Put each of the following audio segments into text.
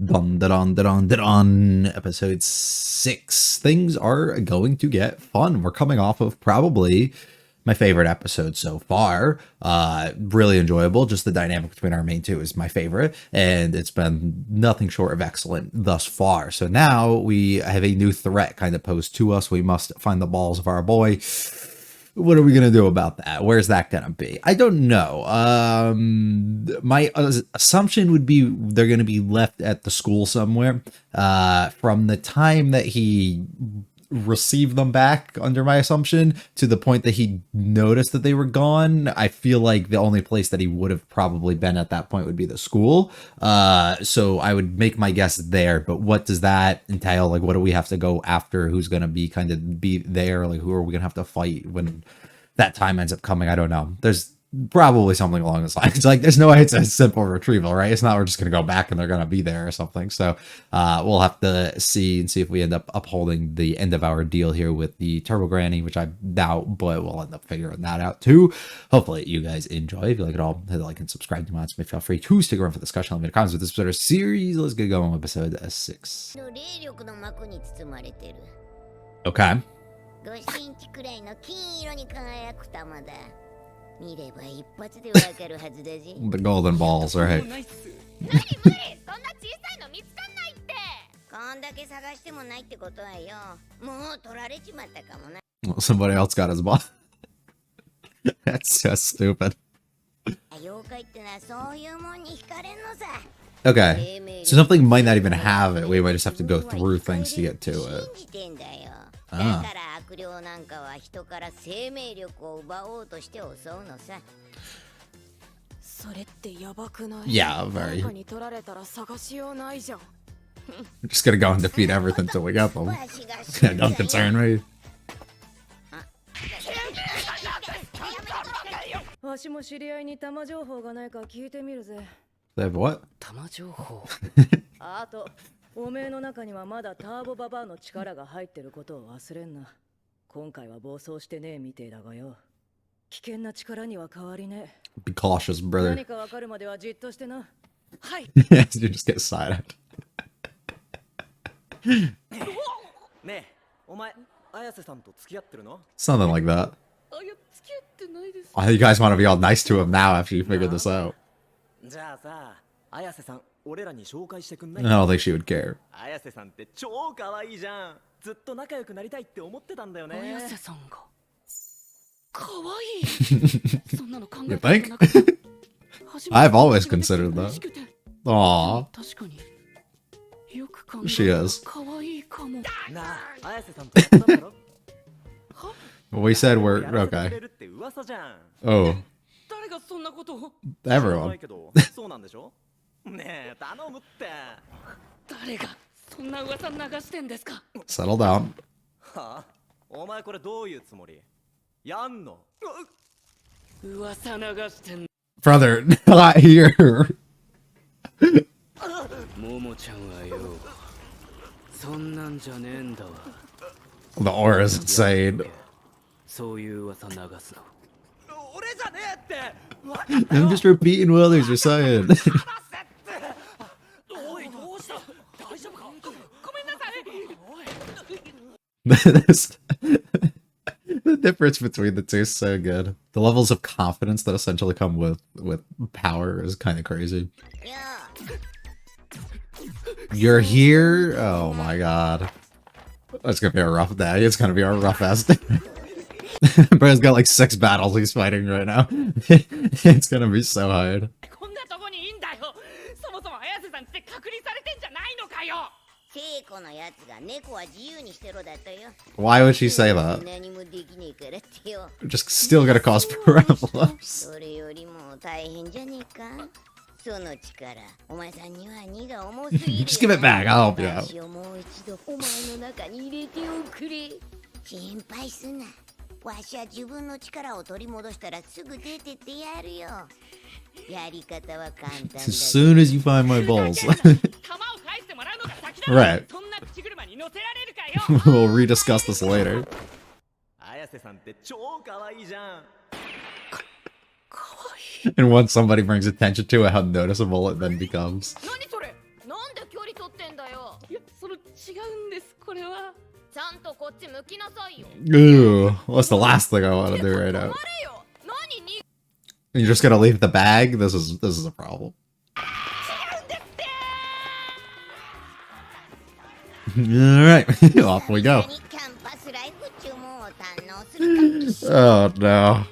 Dun, dun, dun, dun, dun, episode 6. Things are going to get fun. We're coming off of probably my favorite episode so far. Really enjoyable. Just the dynamic between our main two is my favorite, and it's been nothing short of excellent thus far. So now we have a new threat kind of posed to us. We must find the balls of our boy. What are we going to do about that? Where's that going to be? I don't know. My assumption would be they're going to be left at the school somewhere. From the time that he received them back, under my assumption, to the point that he noticed that they were gone, I feel like the only place that he would have probably been at that point would be the school. So I would make my guess there. But what does that entail? Like, what do we have to go after? Who's going to be kind of be there? Like, who are we going to have to fight when that time ends up coming? I don't know. There's probably something along those lines. Like, there's no way it's a simple retrieval, right? It's not we're just going to go back and they're going to be there or something. So we'll have to see if we end up upholding the end of our deal here with the Turbo Granny, which I doubt, but we'll end up figuring that out too. Hopefully you guys enjoy. If you like it all, hit the like and subscribe to mods. Feel free to stick around for the discussion. Let me know comments with this episode of series. Let's get going with episode 6. Okay. The golden balls, right? Well, somebody else got his ball. That's so stupid. Okay, so something might not even have it. We might just have to go through things to get to it. Ah. Yeah, very. We're just gonna go and defeat everything till we get them. Don't concern me. They have what? おめえの中にはまだターボババアの力が入ってることを忘れんな。今回は暴走してねえみてえだがよ。危険な力には変わりねえ。Be cautious, brother. 何かわかるまではじっとしてな。はい。You just get side-eyed. ねえ、お前、綾瀬さんと付き合ってるの? Something like that. あ、いや、付き合ってないです。Oh, you guys want to be all nice to him now after you figured this out. じゃあさ、綾瀬さん、俺らに紹介してくんな I い? don't think she would care. 綾瀬さんって超可愛いじゃん。ずっと仲良くなりたいって思ってたんだよね。綾瀬さんが可愛い。そんなの考えたことなかった。 I've always considered that. Aww. 確かに。よく考え She is. 可愛いかも。なあ、綾瀬さんと遊んだろ? We said we're やらせてく okay. れるって噂じゃん。Oh, 誰がそんなことを？ everyone. ないけど、そうなんでしょ? ねえ、頼むって。誰がそんな噂流してんですか? Settle down. はあ? お前これどういうつもり? やんの? 噂流してん。 Brother, not here. ももちゃんはよ、そんなんじゃねえんだわ。 The aura is insane. そういう噂流すな。俺じゃねえって。 I'm just repeating what others are saying. おい、どうした？大丈夫か？ごめんなさい。 The difference between the two is so good. The levels of confidence that essentially come with power is kind of crazy. You're here? Oh my god. That's gonna be a rough day. It's gonna be a rough ass day. Bro's got like 6 battles he's fighting right now. It's gonna be so hard. こんなとこにいいんだよ。そもそも綾瀬さんって隔離されてんじゃないのかよ。 Why would she say that? Just still gonna cause problems. Just give it back, I'll help you out. わしは自分の力を取り戻したらすぐ出てってやるよ。やり方は簡単だ。 As soon as you find my balls. Right. We'll rediscuss this later. 綾瀬さんって超可愛いじゃん。 And once somebody brings attention to it, how noticeable it then becomes. 撮ってんだよ。いや、それ違うんです、これは。ちゃんとこっち向きなさいよ。 Ew, what's the last thing I want to do right now? あれよ、何に You're just gonna leave the bag? This is a problem. Alright, off we go. キャンパスライフ注文を堪能するか Oh no.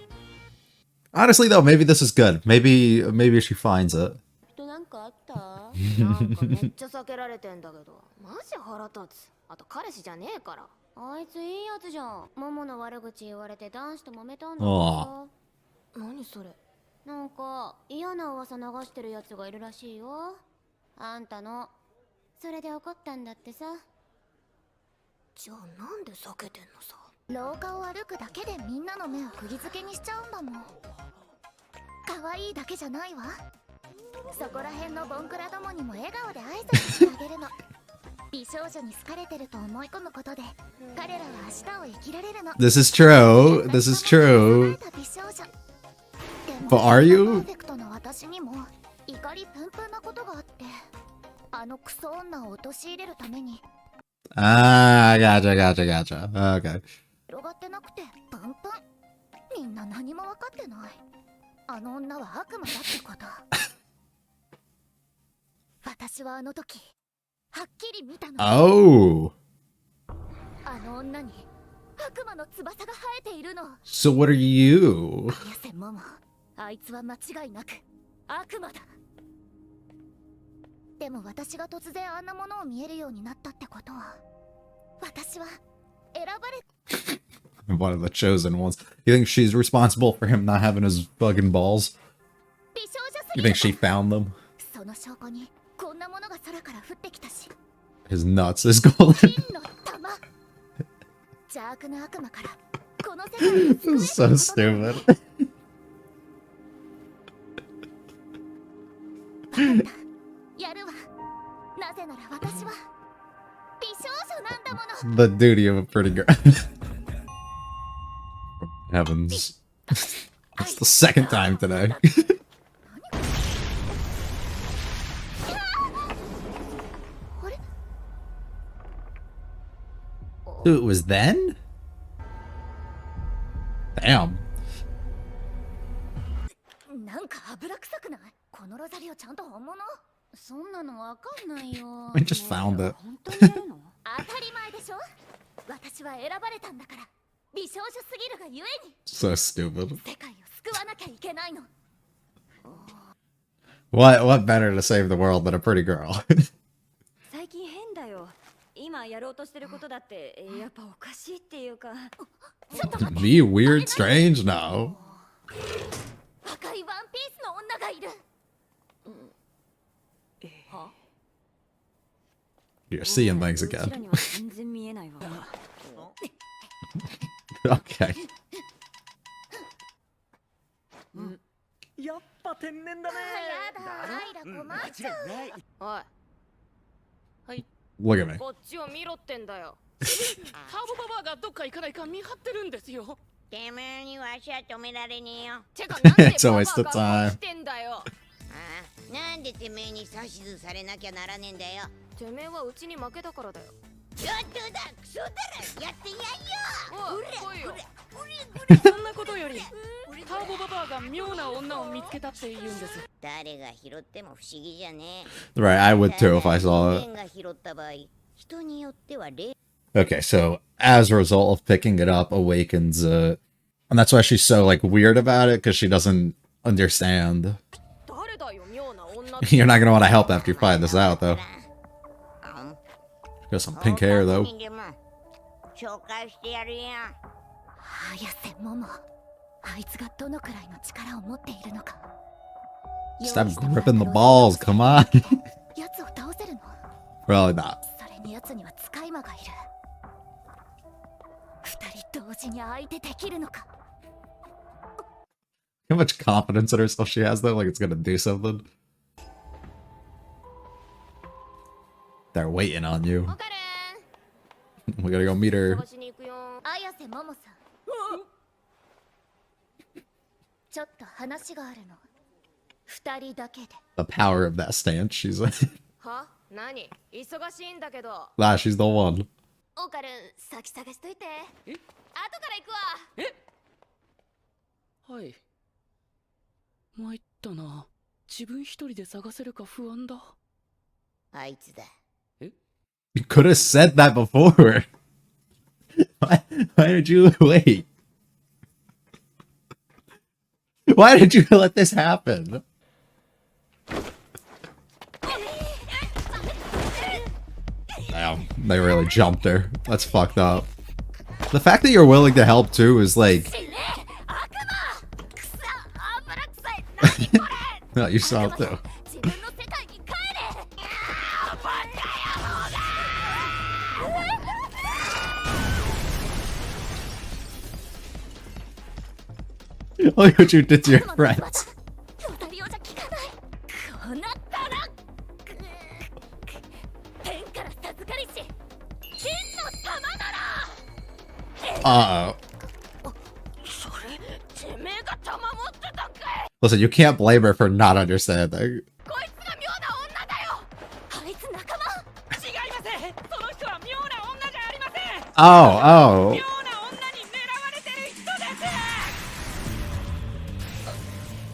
Honestly though, maybe this is good. Maybe she finds it. なんかあった？なんかめっちゃ避けられてんだけど。マジ腹立つ。あと彼氏じゃねえから。あいついいやつじゃん。モモの悪口言われて男子と揉めたんだあ何それ。なんか嫌な噂流してるやつがいるらしいよ。あんたの。それで怒ったんだってさ。じゃあなんで避けてんのさ。廊下を歩くだけでみんなの目を釘付けにしちゃうんだもん。可愛いだけじゃないわ。そこら辺のボンクラどもにも笑顔で挨拶してあげるの。美少女に好かれてると思い込むことで彼らは明日を生きられるの。 This is true. This is true. 美少女でも But are you? パーフェクトな私にも怒りプンプンなことがあって、あのクソ女を陥れるために Ah, gotcha. Okay. 広がってなくてプンプン。みんな何も分かってない。あの女は悪魔だってこと。私はあの時はっきり見たの。 Oh. あの女に悪魔の翼が生えているの。 So what are you? 綾瀬モモ、あいつは間違いなく悪魔だ。でも私が突然あんなものを見えるようになったってことは、私は選ばれ One of the chosen ones. You think she's responsible for him not having his fucking balls? 美少女す You ぎ think る。 she found them? その証拠にこんなものが空から降ってきたし、 His nuts is golden. 金の玉。邪悪な悪魔からこの世界を救え This is so ることだ。 stupid. やるわ。なぜなら私は美少女なんだもの。 The duty of a pretty girl. Heavens. That's the second time today. あれ Dude, it was then? Damn. なんか油臭くない？このロザリオちゃんと本物？そんなのわかんないよ。 I just found it. 本当にやるの？当たり前でしょ。私は選ばれたんだから。美少女すぎるがゆえに So stupid. 世界を救わなきゃいけないの。 What better to save the world than a pretty girl? 最近変だよ。今やろうとしてることだってやっぱおかしいっていうか。ちょっと待って。 Me weird, strange? No. 赤いワンピースの女がいる。 You're seeing things うちら again. には全然見えないわ。 Okay. やっぱ天然だね。やだ、アイラ困っちゃう。ない。おい、 Look at me. こっちを見ろってんだよ。ターボババアがどっか行かないか見張ってるんですよ。てめえにわしは止められねえよ。てかなんで It's a バ waste バア of time. が来てんだよ。ああ、なんでてめえに指図されなきゃならねえんだよ。てめえはうちに負けたからだよ。ちょっとだ、クソだら、やってやんよ。おい、来いよ。そんなことより、ターボババアが妙な女を見つけたって言うんです。誰が拾っても不思議じゃね Right, I え。 would too if I saw 人 it. 間が拾った場合、人によっては例 Okay, so as a result of picking it up awakens and that's why she's so like weird about it, because she doesn't understand. 誰だよ、妙な女って。 You're not gonna want to help after you find this out though. あ Got some pink hair though. 紹介してやるよ。綾瀬モモ、あいつがどのくらいの力を持っているのか。 Stop gripping the balls, come on. やつを倒せるの？ Probably not. それにやつには使い魔がいる。二人同時に相手できるのか。 How much confidence in herself she has though, like it's gonna do something. They're waiting on you. わかる We gotta go meet ー her. 探しに行くよ。綾瀬モモさん。ちょっと話があるの。二人だけで。 The power of that stance she's in. は何忙しいんだけど。 Ah, she's the one. オカル先探しといて。え後から行くわ。はい。参ったな。自分一人で探せるか不安だ。あいつだ。 You could have said that before. Why did you wait? Why did you let this happen? Damn, they really jumped her. That's fucked up. The fact that you're willing to help too is like... No, you saw it too. 自分の世界に帰れ。 Look what you did to your friends. ロタリオじゃ効かない。こうなったら天から授かりし金の玉なら。 それてめえが玉持ってたんかい。 Listen, you can't blame her for not understanding. こいつが妙な女だよ。あいつ仲間。違いません。その人は妙な女じゃありません。 Oh, 妙な女に狙われてる人で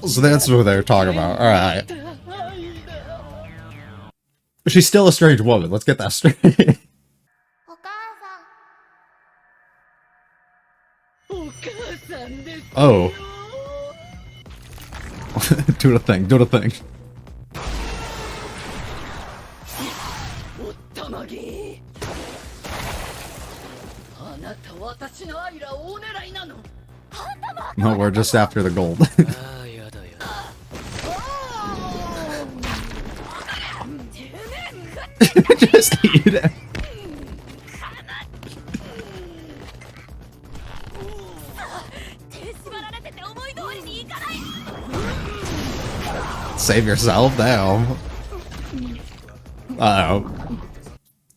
す。 So that's what they're talking about. Alright. But she's still a strange woman. Let's get that straight. お母さん。お母さんです。 Oh. Do the thing, do the thing. おったまげ。あなた私のアイラ大狙いなの。 No, we're just after the gold. ああ、やだやだ。 Just eat it. 手縛られてて思い通りにいかない。 Save yourself, damn. Uh-oh.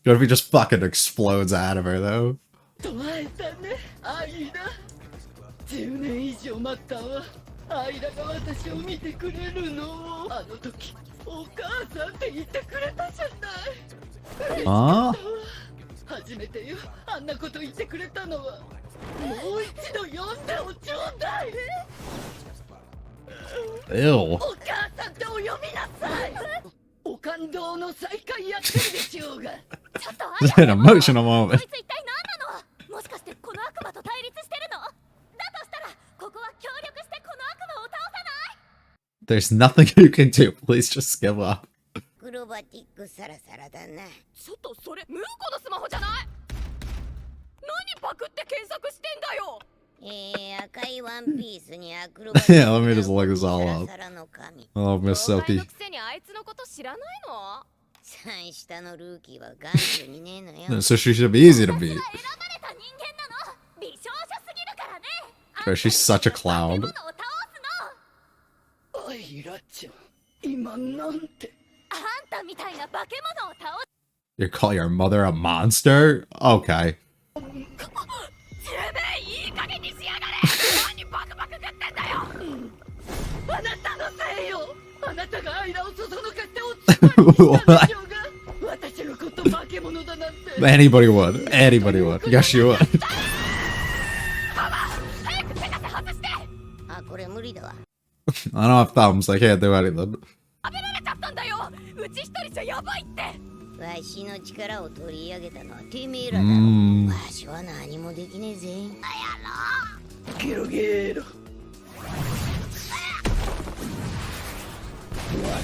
What if he just fucking explodes out of her, though? 捕まえたね、アイラ。10年以上待ったわ。アイラが私を見てくれるのを。あの時、お母さんって言ってくれたじゃない。 Huh? 初めてよ、あんなこと言ってくれたのは。もう一度呼んでおちょうだい。 Ew. お母さんとお呼びなさい。お感動の再会やってるでしょうが。ちょっと This is an emotional こ moment. いつ一体何なの。もしかしてこの悪魔と対立してるの。だとしたらここは協力してこの悪魔を倒さない。 There's nothing you can do. Please just give up. クロバティックサラサラだな。ちょっとそれムーコのスマホじゃない。何パクって検索してんだよ。赤いワンピースにアクロバティッ Yeah, let me just look this all サラ up. サラの神。 Oh, Miss お前の Silky. くせにあいつのこと知らないの。三下のルーキーは眼中にねえのよ。 So she should be easy to beat. 選ばれた人間なの。美少女すぎるからね。 Bro, she's such a clown. 化け物を倒すの。アイラちゃん、今なんて。あんたみたいな化け物を倒す。 You call your mother a monster? Okay. てめえいい加減にしやがれ。何バクバク食ってんだよ。あなたのせいよ。あなたがアイラをそそのかしておつまりにしたんでしょうが。私のこと化け物だなんて。 Anybody would. Anybody would. Yes, you would. 早くペタセ外して。あ、これ無理だわ。 I don't have thumbs. I can't do anything. 食べられちゃったんだよ。うち一人じゃやばいって。わしの力を取り上げたのはてめえらだ。Mm. わしは何もできねえぜ。ゲロゲロ。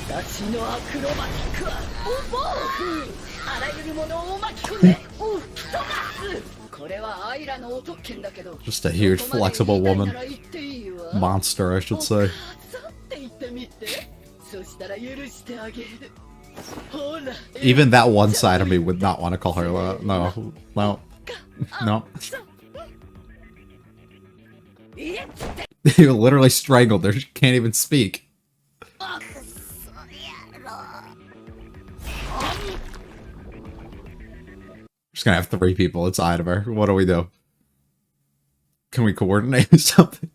私のアクロバティックはお暴風。あらゆるものを巻き込んでお吹き飛ばす。これはアイラのお特権だけど。 Just a huge, flexible woman. どこまで言いたいなら言っていいわ。 Monster, I should say. さって言ってみて。そしたら許してあげる。ほら。 Even that one side of me would not want to call her that. No. No. No. You literally strangled her. She can't even speak. Just gonna have 3 people inside of her. What do we do? Can we coordinate something?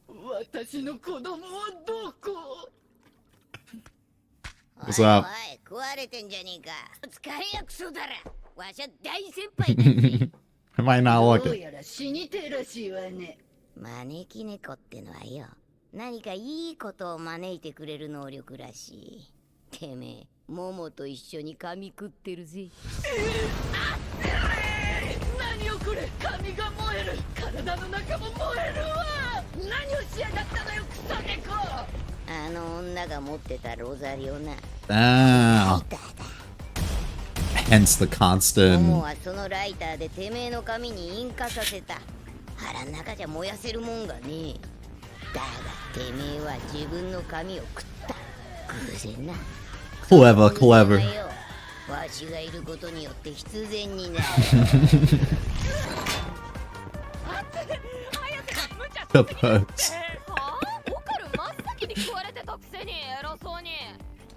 私の子供はどこ。What's up? おい食われてんじゃねえか。使いやクソだら。わしゃ大先輩だぜ。 Am I not どう looking? やら死にてえらしいわね。招き猫ってのはよ、何かいいことを招いてくれる能力らしい。てめえ、モモと一緒に噛み食ってるぜ。何をこれ、髪が燃える。体の中も燃えるわ。何をしやがったのよ、クソ猫。あの女が持ってたロザリオな。 Ah, だだ。 hence the モモ constant. はそのライターでてめえの髪に引火させた。腹ん中じゃ燃やせるもんがねえ。だがてめえは自分の髪を食った。偶然な。 Clever, clever. わしがいることによって必然になる。 The pose. はあオカル真っ先に食われてたくせに偉そうに。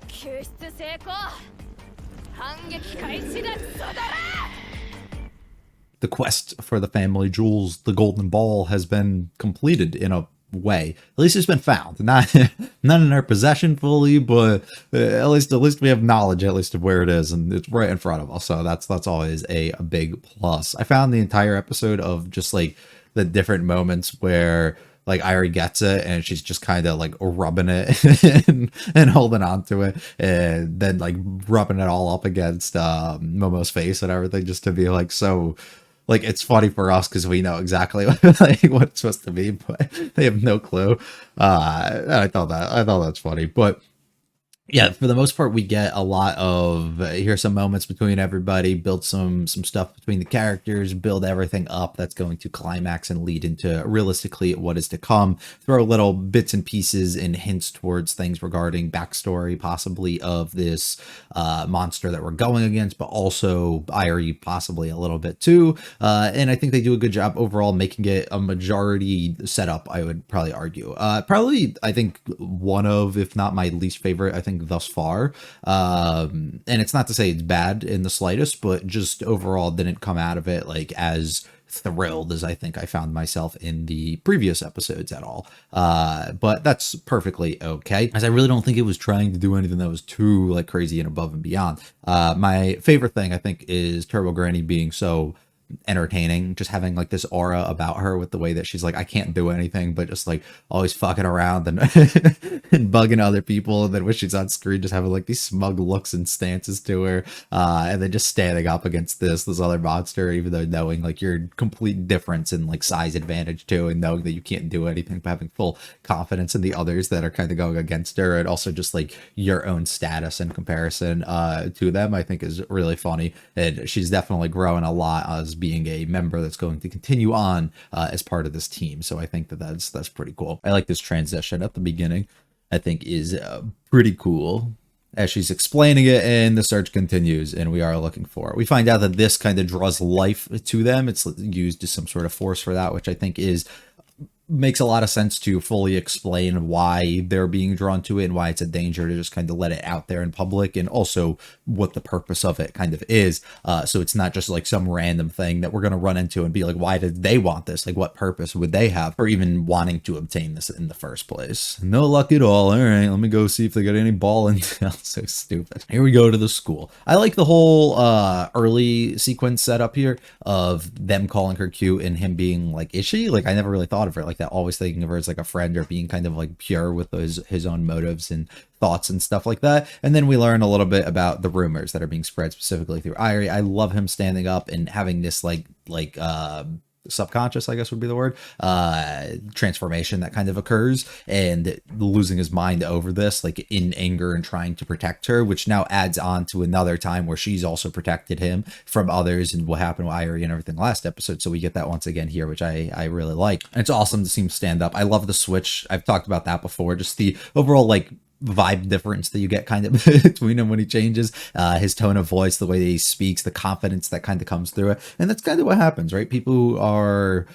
救出成功。反撃開始だクソだら。 The quest for the family jewels, the golden ball, has been completed in a way. At least it's been found. Not in our possession fully, but at least we have knowledge at least of where it is, and it's right in front of us. So that's always a big plus. I found the entire episode of just like the different moments where like Irie gets it and she's just kind of like rubbing it and holding on to it, and then like rubbing it all up against Momo's face and everything, just to be like so. Like, it's funny for us because we know exactly what it's supposed to be, but they have no clue. I thought that's funny. But yeah, for the most part, we get a lot of here's some moments between everybody, build some stuff between the characters, build everything up that's going to climax and lead into realistically what is to come. Throw little bits and pieces and hints towards things regarding backstory, possibly of this monster that we're going against, but also Irie possibly a little bit too. And I think they do a good job overall making it a majority setup, I would probably argue. Probably, I think, one of, if not my least favorite, I think, thus far. And it's not to say it's bad in the slightest, but just overall didn't come out of it like as thrilled as I think I found myself in the previous episodes at all. But that's perfectly okay, as I really don't think it was trying to do anything that was too like crazy and above and beyond. My favorite thing I think is Turbo Granny being so entertaining, just having like this aura about her with the way that she's like, I can't do anything but just like always fucking around and and bugging other people, and then when she's on screen just having like these smug looks and stances to her, and then just standing up against this other monster, even though knowing like your complete difference in like size advantage too, and knowing that you can't do anything but having full confidence in the others that are kind of going against her, and also just like your own status in comparison to them, I think is really funny. And she's definitely growing a lot as being a member that's going to continue on as part of this team. So I think that's pretty cool. I like this transition at the beginning. I think is pretty cool as she's explaining it, and the search continues, and we are looking for it. We find out that this kind of draws life to them. It's used as some sort of force for that, which I think makes a lot of sense to fully explain why they're being drawn to it and why it's a danger to just kind of let it out there in public, and also what the purpose of it kind of is. So it's not just like some random thing that we're going to run into and be like, why did they want this? Like, what purpose would they have for even wanting to obtain this in the first place? No luck at all. All right, let me go see if they got any ball intel. So stupid. Here we go to the school. I like the whole early sequence setup here of them calling her cute and him being like, is she? Like, I never really thought of her like that, always thinking of her as like a friend or being kind of like pure with his own motives and thoughts and stuff like that. And then we learn a little bit about the rumors that are being spread specifically through Irie. I love him standing up and having this like subconscious, I guess would be the word, transformation that kind of occurs, and losing his mind over this, like in anger and trying to protect her, which now adds on to another time where she's also protected him from others and what happened with Irie and everything last episode. So we get that once again here, which I really like. And it's awesome to see him stand up. I love the switch. I've talked about that before. Just the overall like vibe difference that you get kind of between him when he changes, his tone of voice, the way that he speaks, the confidence that kind of comes through it. And that's kind of what happens, right? People who are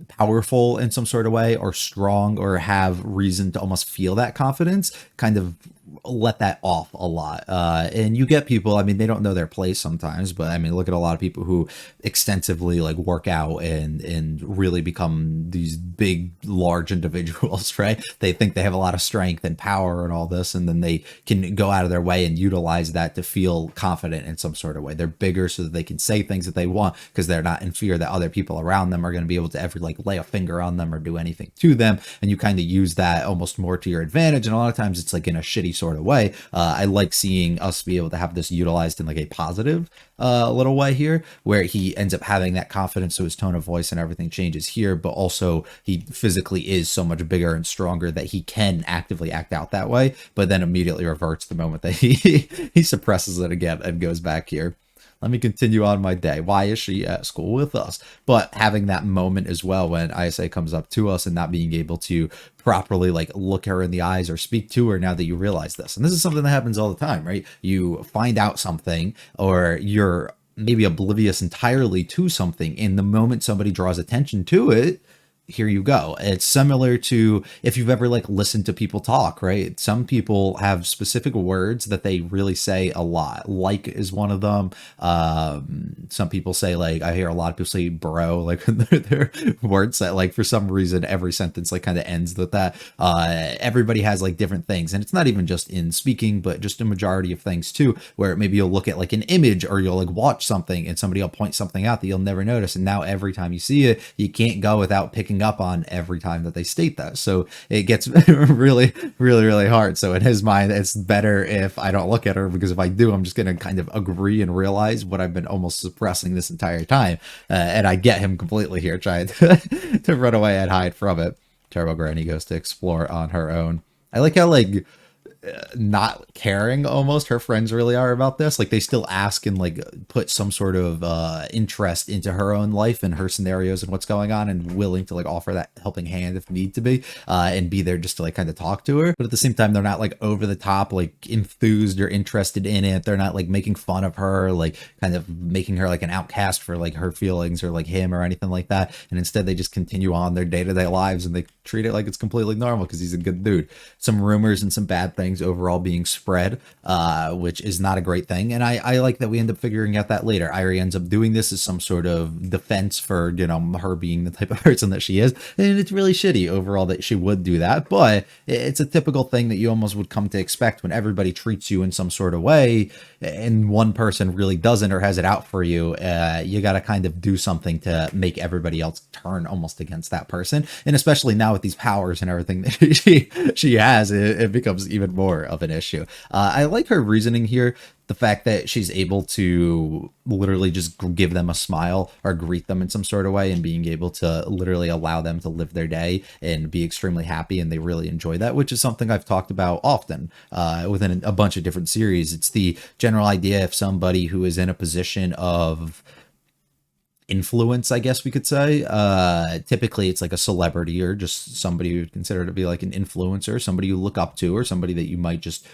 powerful in some sort of way or strong or have reason to almost feel that confidence kind of let that off a lot. And you get people, I mean, they don't know their place sometimes, but I mean, look at a lot of people who extensively like work out and really become these big, large individuals, right? They think they have a lot of strength and power and all this, and then they can go out of their way and utilize that to feel confident in some sort of way. They're bigger so that they can say things that they want because they're not in fear that other people around them are going to be able to ever like lay a finger on them or do anything to them. And you kind of use that almost more to your advantage. And a lot of times it's like in a shitty sort of way. I like seeing us be able to have this utilized in like a positive little way here, where he ends up having that confidence, so his tone of voice and everything changes here, but also he physically is so much bigger and stronger that he can actively act out that way, but then immediately reverts the moment that he suppresses it again and goes back here. Let me continue on my day. Why is she at school with us? But having that moment as well when Isa comes up to us and not being able to properly like look her in the eyes or speak to her now that you realize this. And this is something that happens all the time, right? You find out something or you're maybe oblivious entirely to something. In the moment somebody draws attention to it, here you go. It's similar to if you've ever like listened to people talk, right? Some people have specific words that they really say a lot. Like is one of them. Some people say like, I hear a lot of people say bro, like their words that like for some reason every sentence like kind of ends with that. Everybody has like different things, and it's not even just in speaking, but just a majority of things too, where maybe you'll look at like an image or you'll like watch something and somebody will point something out that you'll never notice, and now every time you see it, you can't go without picking up on every time that they state that. So it gets really, really, really hard. So in his mind, it's better if I don't look at her, because if I do, I'm just going to kind of agree and realize what I've been almost suppressing this entire time. And I get him completely here trying to run away and hide from it. Turbo Granny goes to explore on her own. I like how like not caring almost her friends really are about this. Like they still ask and like put some sort of interest into her own life and her scenarios and what's going on, and willing to like offer that helping hand if need to be, and be there just to like kind of talk to her. But at the same time, they're not like over the top like enthused or interested in it. They're not like making fun of her, like kind of making her like an outcast for like her feelings or like him or anything like that. And instead they just continue on their day-to-day lives and they treat it like it's completely normal because he's a good dude. Some rumors and some bad things overall being spread, which is not a great thing. And I like that we end up figuring out that later. Irie ends up doing this as some sort of defense for, you know, her being the type of person that she is. And it's really shitty overall that she would do that. But it's a typical thing that you almost would come to expect when everybody treats you in some sort of way and one person really doesn't or has it out for you. You got to kind of do something to make everybody else turn almost against that person. And especially now with these powers and everything that she has, it becomes even more of an issue. I like her reasoning here. The fact that she's able to literally just give them a smile or greet them in some sort of way, and being able to literally allow them to live their day and be extremely happy, and they really enjoy that, which is something I've talked about often within a bunch of different series. It's the general idea if somebody who is in a position of influence, I guess we could say, typically it's like a celebrity or just somebody you would consider to be like an influencer, somebody you look up to, or somebody that you might just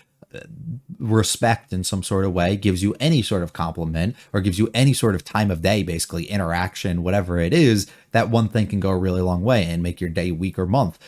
respect in some sort of way, gives you any sort of compliment or gives you any sort of time of day, basically interaction, whatever it is. That one thing can go a really long way and make your day, week, or month.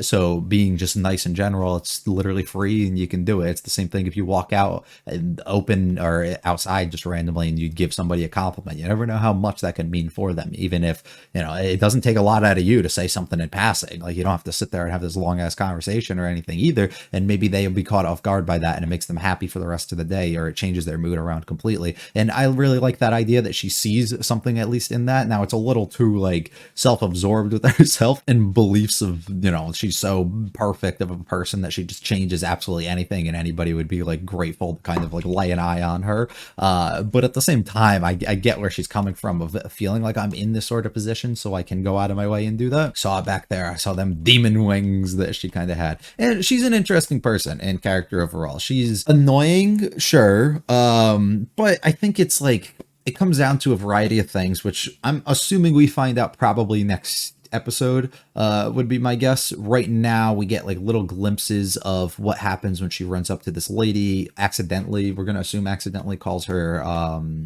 So being just nice in general, it's literally free and you can do it. It's the same thing if you walk out and open or outside just randomly and you give somebody a compliment. You never know how much that can mean for them, even if, you know, it doesn't take a lot out of you to say something in passing. Like you don't have to sit there and have this long ass conversation or anything either. And maybe they'll be caught off guard by that and it makes them happy for the rest of the day, or it changes their mood around completely. And I really like that idea that she sees something at least in that. Now it's a little too like self-absorbed with herself and beliefs of, you know, she's so perfect of a person that she just changes absolutely anything and anybody would be like grateful to kind of like lay an eye on her. But at the same time, I get where she's coming from, of feeling like I'm in this sort of position so I can go out of my way and do that. Saw it back there. I saw them demon wings that she kind of had. And she's an interesting person and character overall. She's annoying, sure. But I think it's like, it comes down to a variety of things, which I'm assuming we find out probably next episode would be my guess. Right now, we get like little glimpses of what happens when she runs up to this lady accidentally. We're going to assume accidentally calls her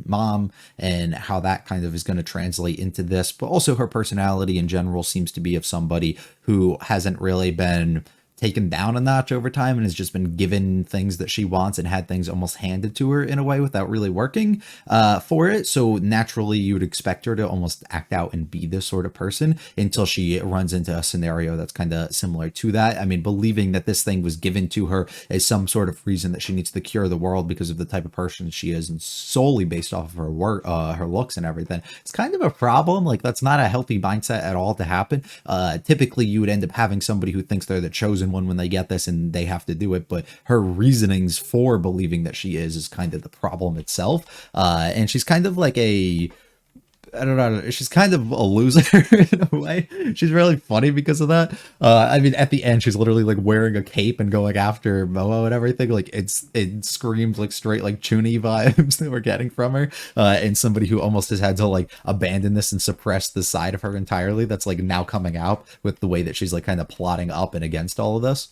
mom, and how that kind of is going to translate into this. But also her personality in general seems to be of somebody who hasn't really been taken down a notch over time and has just been given things that she wants and had things almost handed to her in a way without really working for it. So naturally you would expect her to almost act out and be this sort of person until she runs into a scenario that's kind of similar to that. I mean, believing that this thing was given to her as some sort of reason that she needs to cure the world because of the type of person she is, and solely based off of her work, her looks and everything, it's kind of a problem. Like, that's not a healthy mindset at all to happen. Typically you would end up having somebody who thinks they're the chosen one when they get this and they have to do it, but her reasonings for believing that she is kind of the problem itself. And she's kind of like I don't know, she's kind of a loser in a way. She's really funny because of that. I mean, at the end, she's literally like wearing a cape and going after Momo and everything. Like, it screams like straight like Chuni vibes that we're getting from her. And somebody who almost has had to like abandon this and suppress this side of her entirely. That's like now coming out with the way that she's like kind of plotting up and against all of this.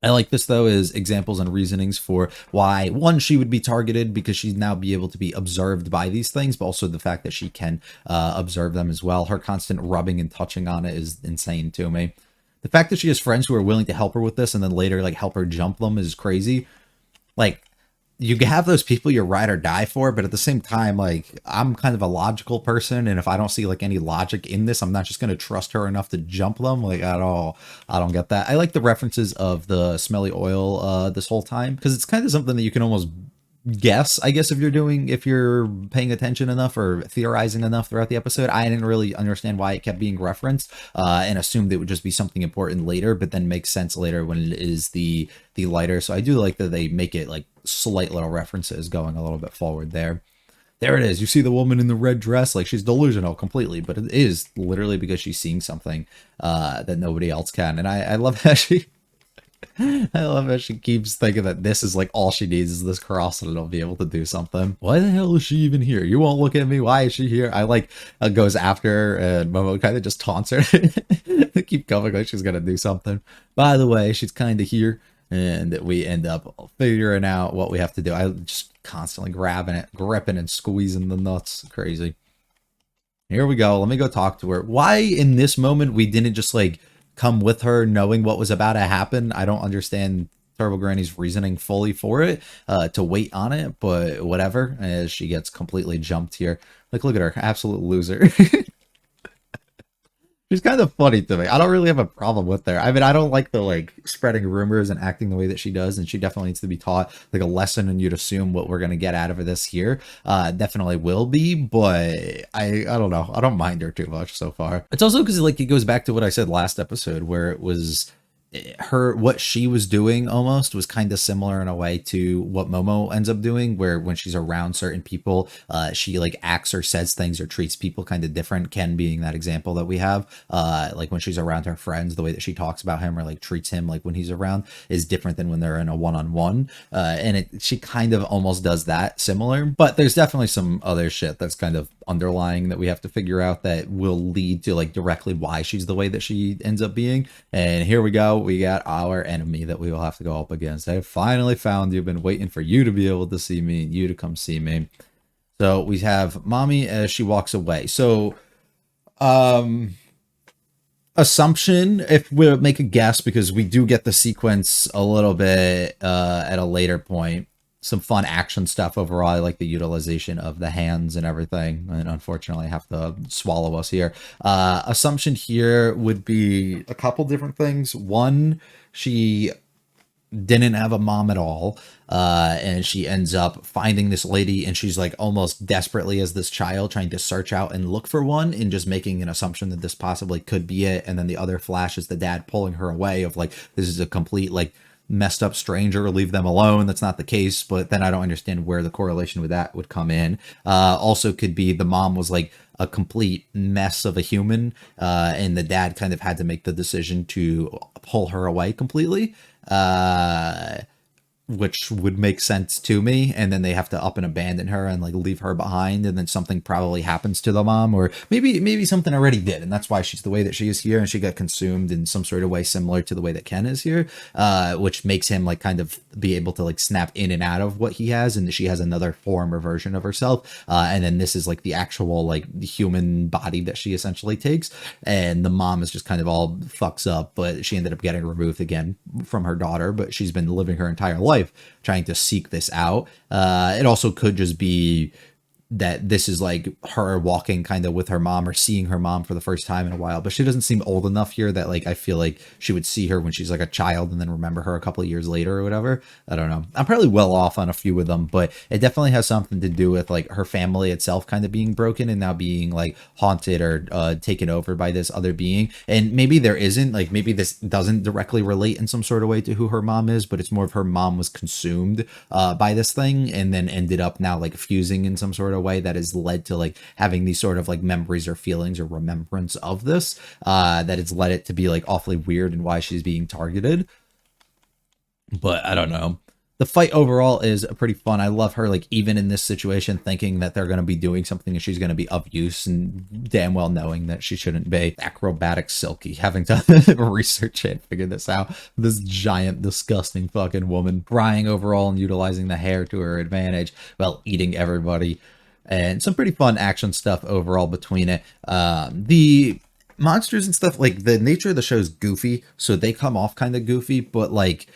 I like this, though, as examples and reasonings for why, one, she would be targeted because she'd now be able to be observed by these things, but also the fact that she can observe them as well. Her constant rubbing and touching on it is insane to me. The fact that she has friends who are willing to help her with this and then later like help her jump them is crazy. Like, you have those people you ride or die for, but at the same time, like, I'm kind of a logical person, and if I don't see like any logic in this, I'm not just going to trust her enough to jump them, like, at all. I don't get that. I like the references of the smelly oil this whole time, because it's kind of something that you can almost guess, I guess, if you're paying attention enough or theorizing enough throughout the episode. I didn't really understand why it kept being referenced, and assumed it would just be something important later, but then makes sense later when it is the lighter. So I do like that they make it like slight little references going a little bit forward there. There it is. You see the woman in the red dress, like, she's delusional completely, but it is literally because she's seeing something that nobody else can. And I love how she I love how she keeps thinking that this is like all she needs is this cross and it'll be able to do something. Why the hell is she even here? You won't look at me. Why is she here? I like goes after her, and Momo kind of just taunts her. They keep coming like she's gonna do something. By the way, she's kind of here, and we end up figuring out what we have to do. I just constantly grabbing it, gripping and squeezing the nuts. Crazy. Here we go. Let me go talk to her. Why in this moment we didn't just like come with her knowing what was about to happen? I don't understand Turbo Granny's reasoning fully for it, to wait on it, but whatever, as she gets completely jumped here. Like, look at her, absolute loser. She's kind of funny to me. I don't really have a problem with her. I mean, I don't like the like spreading rumors and acting the way that she does, and she definitely needs to be taught like a lesson, and you'd assume what we're gonna get out of this here definitely will be, but I don't know. I don't mind her too much so far. It's also because like it goes back to what I said last episode, where it was what she was doing almost was kind of similar in a way to what Momo ends up doing, where when she's around certain people, she like acts or says things or treats people kind of different. Ken being that example that we have, like when she's around her friends, the way that she talks about him or like treats him like when he's around is different than when they're in a one-on-one, and she kind of almost does that similar. But there's definitely some other shit that's kind of underlying that we have to figure out that will lead to like directly why she's the way that she ends up being. And here we go, we got our enemy that we will have to go up against. I finally found you. Been waiting for you to be able to see me, you to come see me. So we have Mommy as she walks away. So assumption, if we make a guess, because we do get the sequence a little bit at a later point, some fun action stuff overall. I like the utilization of the hands and everything, and unfortunately I have to swallow us here. Assumption here would be a couple different things. One, she didn't have a mom at all, and she ends up finding this lady, and she's like almost desperately as this child trying to search out and look for one, and just making an assumption that this possibly could be it. And then the other flash is the dad pulling her away of like, this is a complete like messed up stranger, leave them alone. That's not the case, but then I don't understand where the correlation with that would come in. Also could be the mom was like a complete mess of a human, and the dad kind of had to make the decision to pull her away completely. which would make sense to me, and then they have to up and abandon her and like leave her behind, and then something probably happens to the mom, or maybe something already did, and that's why she's the way that she is here, and she got consumed in some sort of way similar to the way that Ken is here, which makes him like kind of be able to like snap in and out of what he has, and she has another form or version of herself, and then this is like the actual like human body that she essentially takes, and the mom is just kind of all fucks up, but she ended up getting removed again from her daughter, but she's been living her entire life trying to seek this out. It also could just be that this is like her walking kind of with her mom or seeing her mom for the first time in a while, but she doesn't seem old enough here that like I feel like she would see her when she's like a child and then remember her a couple of years later or whatever. I don't know. I'm probably well off on a few of them, but it definitely has something to do with like her family itself kind of being broken and now being like haunted or taken over by this other being. And maybe there isn't, like maybe this doesn't directly relate in some sort of way to who her mom is, but it's more of her mom was consumed by this thing and then ended up now like fusing in some sort of way that has led to like having these sort of like memories or feelings or remembrance of this, that it's led it to be like awfully weird and why she's being targeted. But I don't know. The fight overall is pretty fun. I love her, like, even in this situation, thinking that they're going to be doing something and she's going to be of use, and damn well knowing that she shouldn't be. Acrobatic Silky, having to research it, figure this out. This giant, disgusting fucking woman, crying overall and utilizing the hair to her advantage while eating everybody. And some pretty fun action stuff overall between it. The monsters and stuff, like, the nature of the show is goofy, so they come off kind of goofy, but, like,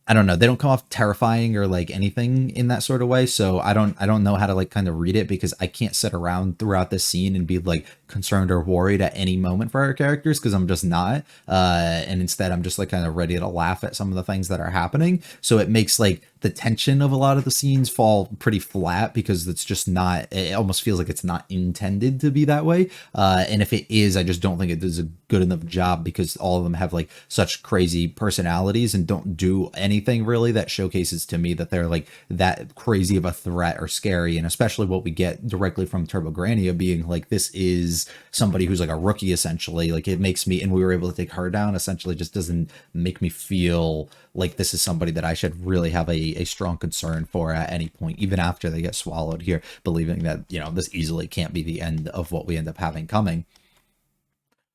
I don't know, they don't come off terrifying or like anything in that sort of way. So I don't know how to like kind of read it, because I can't sit around throughout this scene and be like concerned or worried at any moment for our characters, because I'm just not. And instead I'm just like kind of ready to laugh at some of the things that are happening. So it makes like the tension of a lot of the scenes fall pretty flat, because it's just not, it almost feels like it's not intended to be that way. And if it is, I just don't think it does a good enough job, because all of them have like such crazy personalities and don't do anything really that showcases to me that they're like that crazy of a threat or scary. And especially what we get directly from Turbogrania being like, this is somebody who's like a rookie essentially. Like, it makes me, and we were able to take her down, essentially just doesn't make me feel like this is somebody that I should really have a strong concern for at any point, even after they get swallowed here, believing that, you know, this easily can't be the end of what we end up having coming.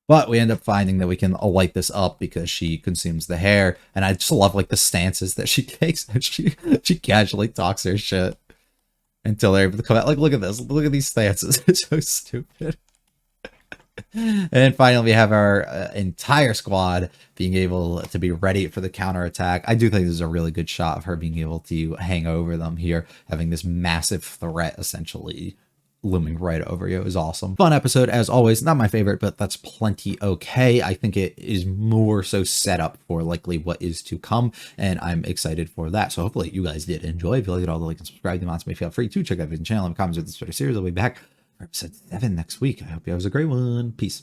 But we end up finding that we can light this up because she consumes the hair, and I just love like the stances that she takes, and she casually talks her shit until they're able to come out. Like, look at this, look at these stances, it's so stupid. And finally, we have our entire squad being able to be ready for the counterattack. I do think this is a really good shot of her being able to hang over them here, having this massive threat essentially looming right over you. It was awesome. Fun episode as always. Not my favorite, but that's plenty okay. I think it is more so set up for likely what is to come, and I'm excited for that. So hopefully you guys did enjoy. If you like it, all the like and subscribe to me, feel free to check out the channel and comments with this Twitter series. I'll be back for episode 7 next week. I hope you have a great one. Peace.